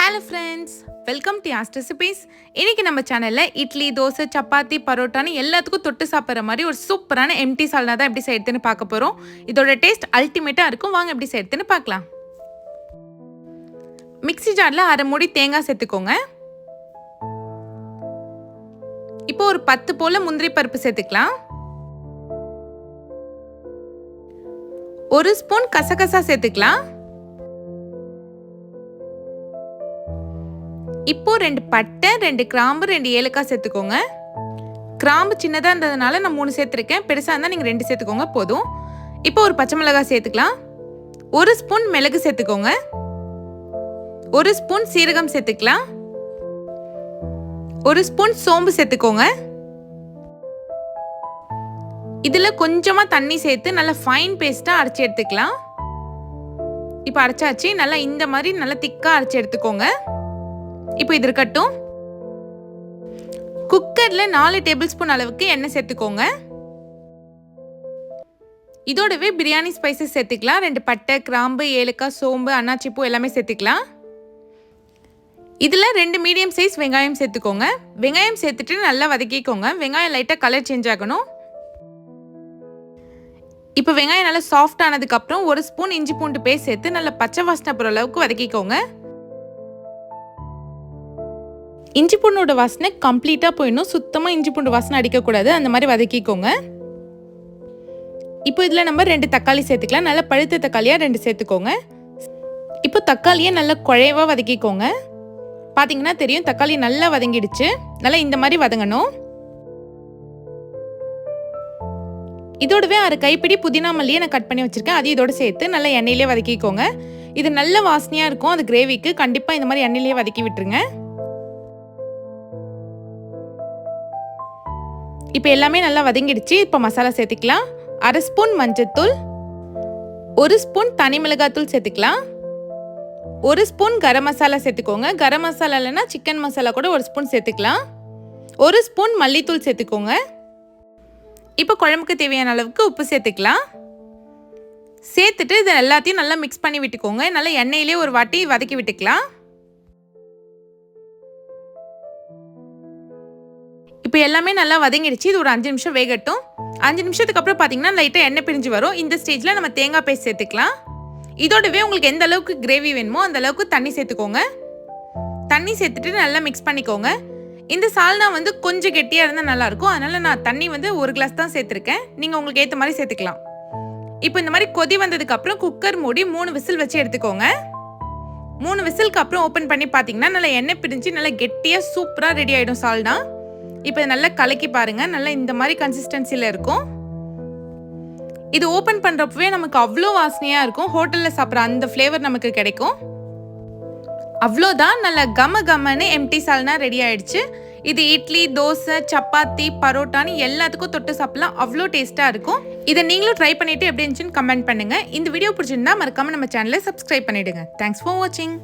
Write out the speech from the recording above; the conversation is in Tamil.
Hello friends, welcome to Yast Recipes. இன்னைக்கு நம்ம சேனல்ல இட்லி, தோசை, சப்பாத்தி, பரோட்டான்னு எல்லாத்துக்கும் தொட்டு சாப்பிடுற மாதிரி ஒரு சூப்பரான எம்டி சால்னா தான் எப்படி செய்யறதுன்னு பார்க்க போறோம். இதோட டேஸ்ட் அல்டிமேட்டா இருக்கும். வாங்க எப்படி செய்யறதுன்னு பார்க்கலாம். மிக்ஸி ஜார்ல அரை மூடி தேங்காய் சேர்த்துக்கோங்க. இப்போ ஒரு 10 போல முந்திரி பருப்பு சேர்த்துக்கலாம். ஒரு ஸ்பூன் கசகசா சேர்த்துக்கலாம். இப்போ 2 பட்டை, 2 கிராம்பு, 2 ஏலக்காய் சேர்த்துக்கோங்க. கிராம்பு சின்னதாக இருந்ததுனால நான் 3 சேர்த்துருக்கேன். பெருசாக இருந்தால் நீங்கள் 2 சேர்த்துக்கோங்க போதும். இப்போ ஒரு பச்சை மிளகாய் சேர்த்துக்கலாம். ஒரு ஸ்பூன் மிளகு சேர்த்துக்கோங்க. ஒரு ஸ்பூன் சீரகம் சேர்த்துக்கலாம். ஒரு ஸ்பூன் சோம்பு சேர்த்துக்கோங்க. இதில் கொஞ்சமாக தண்ணி சேர்த்து நல்லா ஃபைன் பேஸ்ட்டாக அரைச்சி எடுத்துக்கலாம். இப்போ அரைச்சாச்சு. நல்லா இந்த மாதிரி நல்லா திக்காக அரைச்சி எடுத்துக்கோங்க. இப்போ இது இருக்கட்டும். குக்கர்ல 4 டேபிள் ஸ்பூன் அளவுக்கு எண்ணெய் சேர்த்துக்கோங்க. இதோடவே பிரியாணி ஸ்பைசஸ் சேர்த்துக்கலாம். 2 பட்டை, கிராம்பு, ஏலக்காய், சோம்பு, அன்னாச்சி பூ எல்லாமே சேர்த்துக்கலாம். இதில் 2 மீடியம் சைஸ் வெங்காயம் சேர்த்துக்கோங்க. வெங்காயம் சேர்த்துட்டு நல்லா வதக்கிக்கோங்க. வெங்காயம் லைட்டாக கலர் சேஞ்ச் ஆகணும். இப்போ வெங்காயம் நல்லா சாஃப்ட் ஆனதுக்கப்புறம் 1 ஸ்பூன் இஞ்சி பூண்டு பேஸ்ட் சேர்த்து நல்லா பச்சை வாசனை போகிற அளவுக்கு வதக்கிக்கோங்க. இஞ்சி பூண்டோட வாசனை கம்ப்ளீட்டாக போயிடணும். சுத்தமாக இஞ்சி பூண்டு வாசனை அடிக்கக்கூடாது. அந்த மாதிரி வதக்கிக்கோங்க. இப்போ இதில் நம்ம 2 தக்காளி சேர்த்துக்கலாம். நல்லா பழுத்த தக்காளியாக 2 சேர்த்துக்கோங்க. இப்போ தக்காளியை நல்லா குழைவாக வதக்கிக்கோங்க. பார்த்தீங்கன்னா தெரியும் தக்காளி நல்லா வதங்கிடுச்சு. நல்லா இந்த மாதிரி வதங்கணும். இதோடவே 1 கைப்பிடி புதினா மல்லியை நான் கட் பண்ணி வச்சுருக்கேன். அதையும் இதோட சேர்த்து நல்லா எண்ணெயிலே வதக்கிக்கோங்க. இது நல்ல வாசனையாக இருக்கும். அது கிரேவிக்கு கண்டிப்பாக இந்த மாதிரி எண்ணெயிலே வதக்கி விட்டுருங்க. இப்போ எல்லாமே நல்லா வதங்கிடுச்சு. இப்போ மசாலா சேர்த்துக்கலாம். 1/2 ஸ்பூன் மஞ்சள்தூள், 1 ஸ்பூன் தனி மிளகாத்தூள் சேர்த்துக்கலாம். 1 ஸ்பூன் கரம் மசாலா சேர்த்துக்கோங்க. கரம் மசாலா இல்லைன்னா சிக்கன் மசாலா கூட 1 ஸ்பூன் சேர்த்துக்கலாம். 1 ஸ்பூன் மல்லித்தூள் சேர்த்துக்கோங்க. இப்போ குழம்புக்கு தேவையான அளவுக்கு உப்பு சேர்த்துக்கலாம். சேர்த்துட்டு இதை எல்லாத்தையும் நல்லா மிக்ஸ் பண்ணி விட்டுக்கோங்க. நல்லா எண்ணெயிலே ஒரு வாட்டி வதக்கி விட்டுக்கலாம். இப்போ எல்லாமே நல்லா வதங்கிடுச்சு. இது ஒரு 5 நிமிஷம் வேகட்டும். 5 நிமிஷத்துக்கு அப்புறம் பார்த்தீங்கன்னா லைட்டாக எண்ணெய் பிரிஞ்சு வரும். இந்த ஸ்டேஜில் நம்ம தேங்காய் பேஸ்ட் சேர்த்துக்கலாம். இதோடவே உங்களுக்கு எந்த அளவுக்கு கிரேவி வேணுமோ அந்த அளவுக்கு தண்ணி சேர்த்துக்கோங்க. தண்ணி சேர்த்துட்டு நல்லா மிக்ஸ் பண்ணிக்கோங்க. இந்த சால்னா வந்து கொஞ்சம் கெட்டியாக இருந்தால் நல்லாயிருக்கும். அதனால் நான் தண்ணி வந்து 1 கிளாஸ் தான் சேர்த்துருக்கேன். நீங்கள் உங்களுக்கு ஏற்ற மாதிரி சேர்த்துக்கலாம். இப்போ இந்த மாதிரி கொதி வந்ததுக்கப்புறம் குக்கர் மூடி 3 விசில் வச்சு எடுத்துக்கோங்க. 3 விசிலுக்கு அப்புறம் ஓப்பன் பண்ணி பார்த்தீங்கன்னா நல்லா எண்ணெய் பிரிஞ்சு நல்லா கெட்டியாக சூப்பராக ரெடி ஆகிடும் சால்னா. இப்போ நல்லா கலக்கி பாருங்க. நல்லா இந்த மாதிரி கன்சிஸ்டன்சியில் இருக்கும். இது ஓப்பன் பண்ணுறப்பவே நமக்கு அவ்வளோ வாசனையாக இருக்கும். ஹோட்டலில் சாப்பிட்ற அந்த ஃப்ளேவர் நமக்கு கிடைக்கும். அவ்வளோதான். நல்லா கமன்னு எம்டி சால்னா ரெடி ஆயிடுச்சு. இது இட்லி, தோசை, சப்பாத்தி, பரோட்டான்னு எல்லாத்துக்கும் தொட்டு சாப்பிடலாம். அவ்வளோ டேஸ்ட்டாக இருக்கும். இதை நீங்களும் ட்ரை பண்ணிவிட்டு எப்படி இருந்துச்சுன்னு கமெண்ட் பண்ணுங்கள். இந்த வீடியோ பிடிச்சிருந்தா மறக்காமல் நம்ம சேனலை சப்ஸ்கிரைப் பண்ணிவிடுங்க. தேங்க்ஸ் ஃபார் வாட்சிங்.